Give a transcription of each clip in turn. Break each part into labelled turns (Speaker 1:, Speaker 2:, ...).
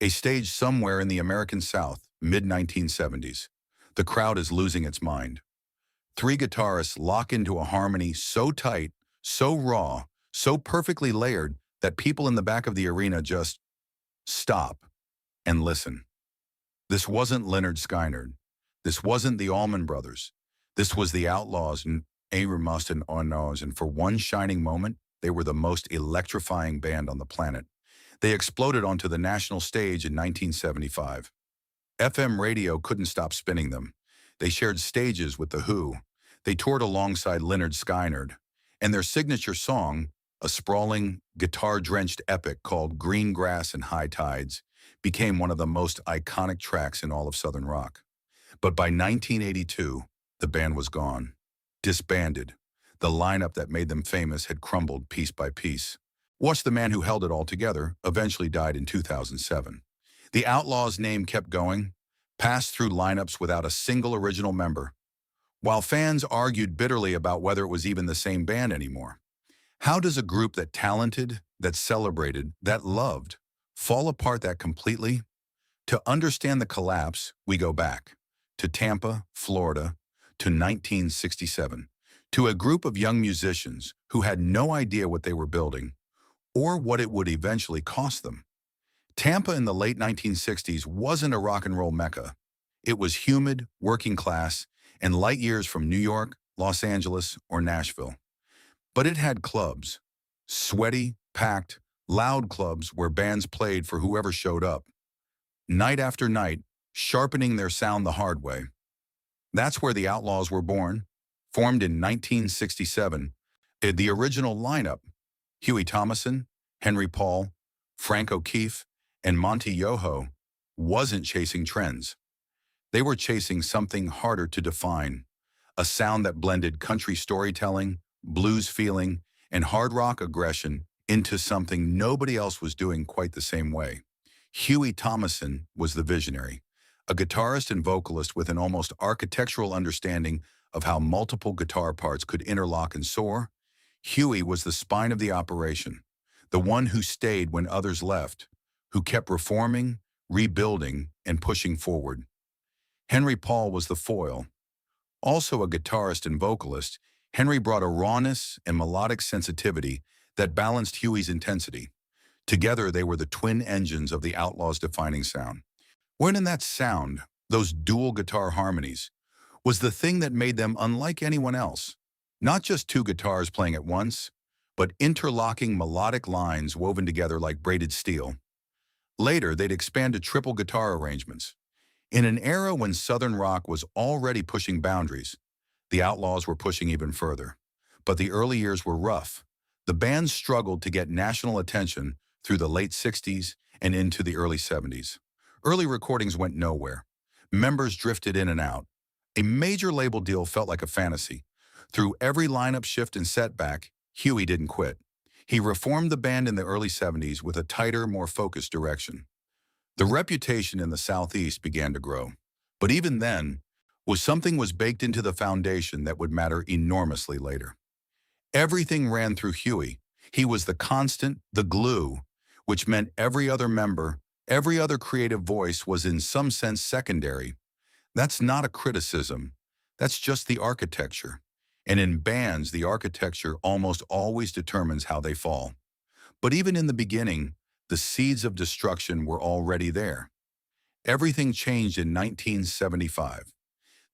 Speaker 1: A stage somewhere in the American South, mid-1970s. The crowd is losing its mind. Three guitarists lock into a harmony so tight, so raw, so perfectly layered that people in the back of the arena just stop and listen. This wasn't Lynyrd Skynyrd. This wasn't the Allman Brothers. This was the Outlaws and Must and Allman, and for one shining moment, they were the most electrifying band on the planet. They exploded onto the national stage in 1975. FM radio couldn't stop spinning them. They shared stages with The Who. They toured alongside Lynyrd Skynyrd. And their signature song, a sprawling, guitar-drenched epic called Green Grass and High Tides, became one of the most iconic tracks in all of Southern rock. But by 1982, the band was gone, disbanded. The lineup that made them famous had crumbled piece by piece. Watch the man who held it all together eventually died in 2007. The Outlaws' name kept going, passed through lineups without a single original member, while fans argued bitterly about whether it was even the same band anymore. How does a group that talented, that celebrated, that loved, fall apart that completely? To understand the collapse, we go back to Tampa, Florida, to 1967, to a group of young musicians who had no idea what they were building or what it would eventually cost them. Tampa in the late 1960s wasn't a rock and roll mecca. It was humid, working class, and light years from New York, Los Angeles, or Nashville. But it had clubs, sweaty, packed, loud clubs where bands played for whoever showed up, night after night, sharpening their sound the hard way. That's where the Outlaws were born, formed in 1967. The original lineup, Huey Thomason, Henry Paul, Frank O'Keefe, and Monty Yoho, wasn't chasing trends. They were chasing something harder to define, a sound that blended country storytelling, blues feeling, and hard rock aggression into something nobody else was doing quite the same way. Huey Thomason was the visionary, a guitarist and vocalist with an almost architectural understanding of how multiple guitar parts could interlock and soar. Huey was the spine of the operation, the one who stayed when others left, who kept reforming, rebuilding, and pushing forward. Henry Paul was the foil. Also a guitarist and vocalist, Henry brought a rawness and melodic sensitivity that balanced Huey's intensity. Together, they were the twin engines of the Outlaws' defining sound. When in that sound, those dual guitar harmonies, was the thing that made them unlike anyone else. Not just two guitars playing at once, but interlocking melodic lines woven together like braided steel. Later, they'd expand to triple guitar arrangements. In an era when Southern rock was already pushing boundaries, the Outlaws were pushing even further. But the early years were rough. The band struggled to get national attention through the late 60s and into the early 70s. Early recordings went nowhere. Members drifted in and out. A major label deal felt like a fantasy. Through every lineup shift and setback, Huey didn't quit. He reformed the band in the early 70s with a tighter, more focused direction. The reputation in the Southeast began to grow. But even then, something was baked into the foundation that would matter enormously later. Everything ran through Huey. He was the constant, the glue, which meant every other member, every other creative voice was in some sense secondary. That's not a criticism. That's just the architecture. And in bands, the architecture almost always determines how they fall. But even in the beginning, the seeds of destruction were already there. Everything changed in 1975.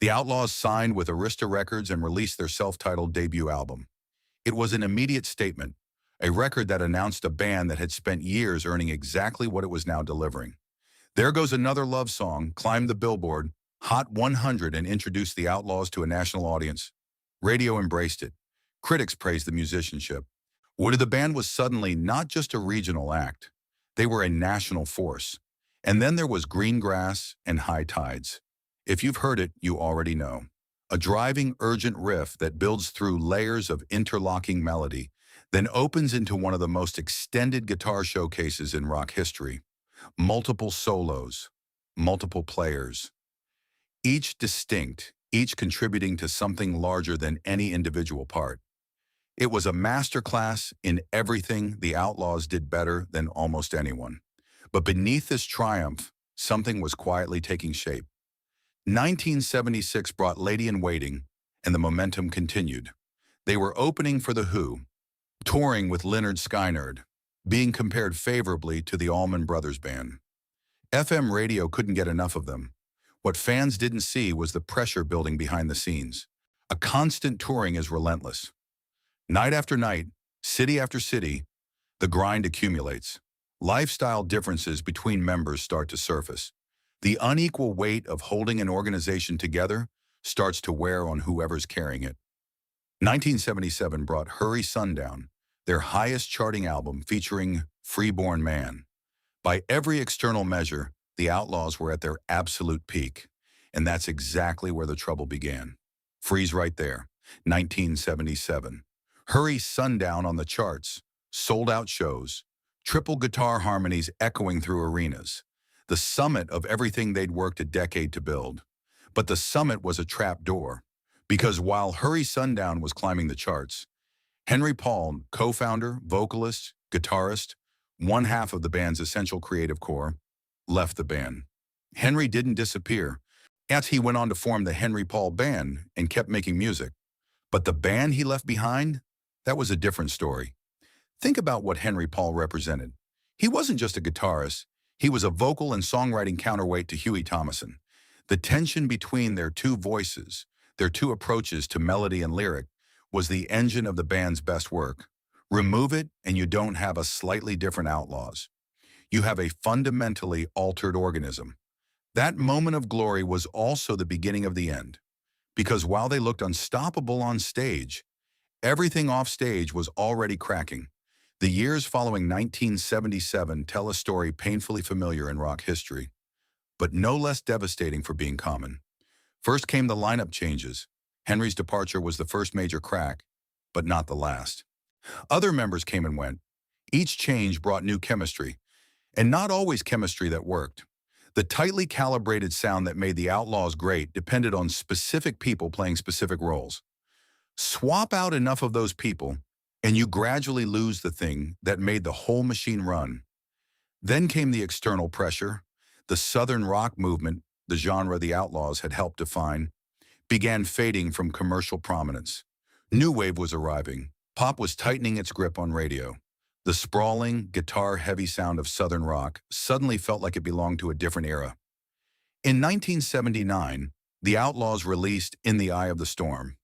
Speaker 1: The Outlaws signed with Arista Records and released their self-titled debut album. It was an immediate statement, a record that announced a band that had spent years earning exactly what it was now delivering. There Goes Another Love Song climbed the Billboard Hot 100 and introduced the Outlaws to a national audience. Radio embraced it. Critics praised the musicianship. The band was suddenly not just a regional act. They were a national force. And then there was Green Grass and High Tides. If you've heard it, you already know. A driving, urgent riff that builds through layers of interlocking melody, then opens into one of the most extended guitar showcases in rock history. Multiple solos, multiple players. Each distinct, each contributing to something larger than any individual part. It was a masterclass in everything the Outlaws did better than almost anyone. But beneath this triumph, something was quietly taking shape. 1976 brought Lady in Waiting, and the momentum continued. They were opening for The Who, touring with Lynyrd Skynyrd, being compared favorably to the Allman Brothers Band. FM radio couldn't get enough of them. What fans didn't see was the pressure building behind the scenes. A constant touring is relentless. Night after night, city after city, the grind accumulates. Lifestyle differences between members start to surface. The unequal weight of holding an organization together starts to wear on whoever's carrying it. 1977 brought Hurry Sundown, their highest charting album featuring Freeborn Man. By every external measure, the Outlaws were at their absolute peak, and that's exactly where the trouble began. Freeze right there, 1977. Hurry Sundown on the charts, sold-out shows, triple guitar harmonies echoing through arenas. The summit of everything they'd worked a decade to build. But the summit was a trap door, because while Hurry Sundown was climbing the charts, Henry Paul, co-founder, vocalist, guitarist, one half of the band's essential creative core, left the band. Henry didn't disappear. As he went on to form the Henry Paul Band and kept making music. But the band he left behind, that was a different story. Think about what Henry Paul represented. He wasn't just a guitarist, he was a vocal and songwriting counterweight to Huey Thomason. The tension between their two voices, their two approaches to melody and lyric, was the engine of the band's best work. Remove it and you don't have a slightly different Outlaws. You have a fundamentally altered organism. That moment of glory was also the beginning of the end. Because while they looked unstoppable on stage, everything off stage was already cracking. The years following 1977 tell a story painfully familiar in rock history, but no less devastating for being common. First came the lineup changes. Henry's departure was the first major crack, but not the last. Other members came and went. Each change brought new chemistry, and not always chemistry that worked. The tightly calibrated sound that made the Outlaws great depended on specific people playing specific roles. Swap out enough of those people, and you gradually lose the thing that made the whole machine run. Then came the external pressure. The Southern rock movement, the genre the Outlaws had helped define, began fading from commercial prominence. New wave was arriving. Pop was tightening its grip on radio. The sprawling, guitar-heavy sound of Southern rock suddenly felt like it belonged to a different era. In 1979, the Outlaws released In the Eye of the Storm.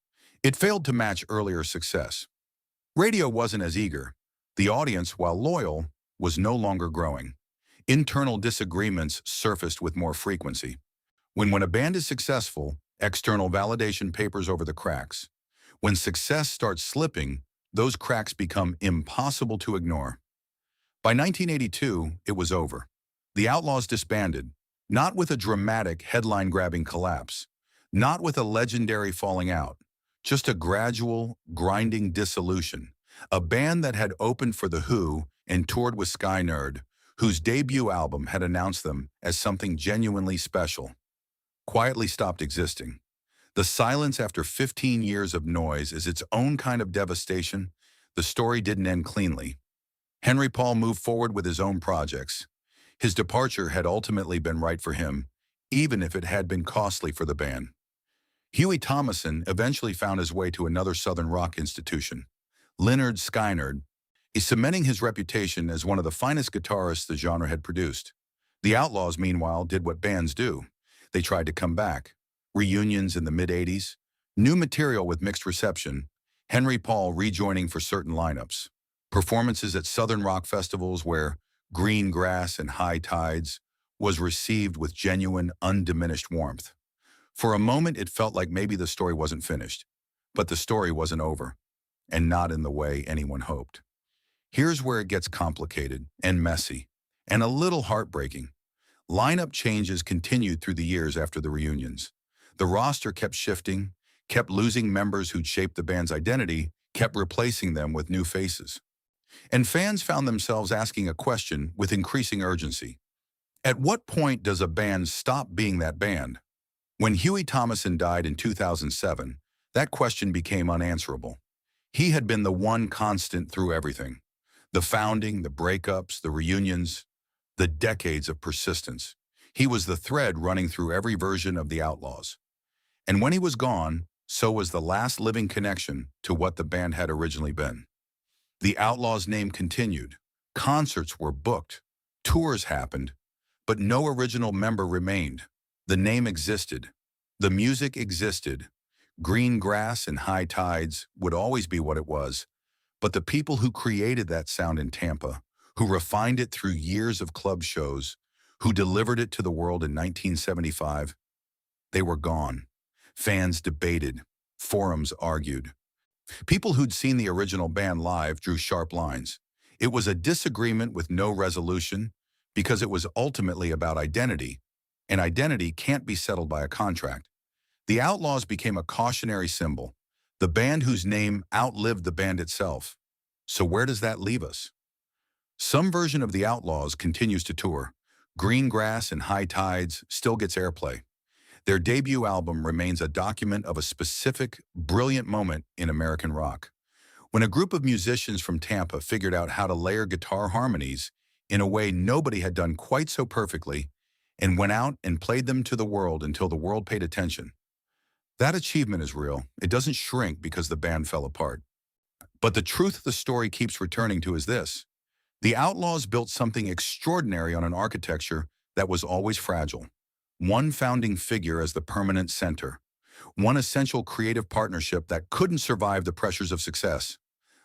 Speaker 1: It failed to match earlier success. Radio wasn't as eager. The audience, while loyal, was no longer growing. Internal disagreements surfaced with more frequency. When a band is successful, external validation papers over the cracks. When success starts slipping, those cracks become impossible to ignore. By 1982, it was over. The Outlaws disbanded, not with a dramatic headline-grabbing collapse, not with a legendary falling out, just a gradual, grinding dissolution. A band that had opened for The Who and toured with Skynyrd, whose debut album had announced them as something genuinely special, quietly stopped existing. The silence after 15 years of noise is its own kind of devastation. The story didn't end cleanly. Henry Paul moved forward with his own projects. His departure had ultimately been right for him, even if it had been costly for the band. Huey Thomason eventually found his way to another Southern rock institution. Lynyrd Skynyrd is cementing his reputation as one of the finest guitarists the genre had produced. The Outlaws, meanwhile, did what bands do. They tried to come back. Reunions in the mid-'80s, new material with mixed reception, Henry Paul rejoining for certain lineups, performances at Southern rock festivals where Green Grass and High Tides was received with genuine, undiminished warmth. For a moment, it felt like maybe the story wasn't finished, but the story wasn't over, and not in the way anyone hoped. Here's where it gets complicated and messy, and a little heartbreaking. Lineup changes continued through the years after the reunions. The roster kept shifting, kept losing members who'd shaped the band's identity, kept replacing them with new faces. And fans found themselves asking a question with increasing urgency. At what point does a band stop being that band? When Huey Thomason died in 2007, that question became unanswerable. He had been the one constant through everything. The founding, the breakups, the reunions. the decades of persistence. He was the thread running through every version of the Outlaws. And when he was gone, so was the last living connection to what the band had originally been. The Outlaws' name continued. Concerts were booked. Tours happened. But no original member remained. The name existed. The music existed. Green grass and high tides would always be what it was. But the people who created that sound in Tampa, who refined it through years of club shows, who delivered it to the world in 1975, they were gone. Fans debated. Forums argued. People who'd seen the original band live drew sharp lines. It was a disagreement with no resolution because it was ultimately about identity, and identity can't be settled by a contract. The Outlaws became a cautionary symbol, the band whose name outlived the band itself. So where does that leave us? Some version of the Outlaws continues to tour. Green Grass and High Tides still gets airplay. Their debut album remains a document of a specific, brilliant moment in American rock. When a group of musicians from Tampa figured out how to layer guitar harmonies in a way nobody had done quite so perfectly and went out and played them to the world until the world paid attention. That achievement is real. It doesn't shrink because the band fell apart. But the truth the story keeps returning to is this. The Outlaws built something extraordinary on an architecture that was always fragile. One founding figure as the permanent center. One essential creative partnership that couldn't survive the pressures of success.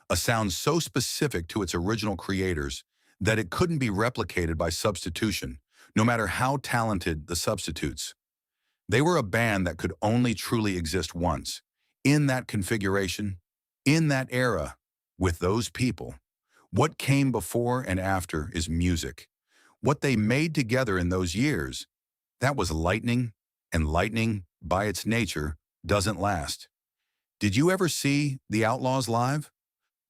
Speaker 1: A sound so specific to its original creators that it couldn't be replicated by substitution, no matter how talented the substitutes. They were a band that could only truly exist once, in that configuration, in that era, with those people. What came before and after is music. What they made together in those years, that was lightning, and lightning, by its nature, doesn't last. Did you ever see the Outlaws live?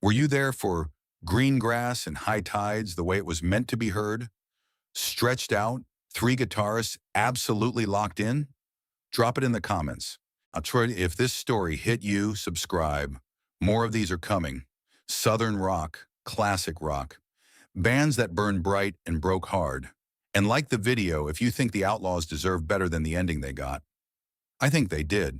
Speaker 1: Were you there for Green Grass and High Tides the way it was meant to be heard? Stretched out, three guitarists absolutely locked in? Drop it in the comments. I'll try to, if this story hit you, subscribe. More of these are coming. Southern rock, classic rock. Bands that burned bright and broke hard. And like the video if you think the Outlaws deserve better than the ending they got. I think they did.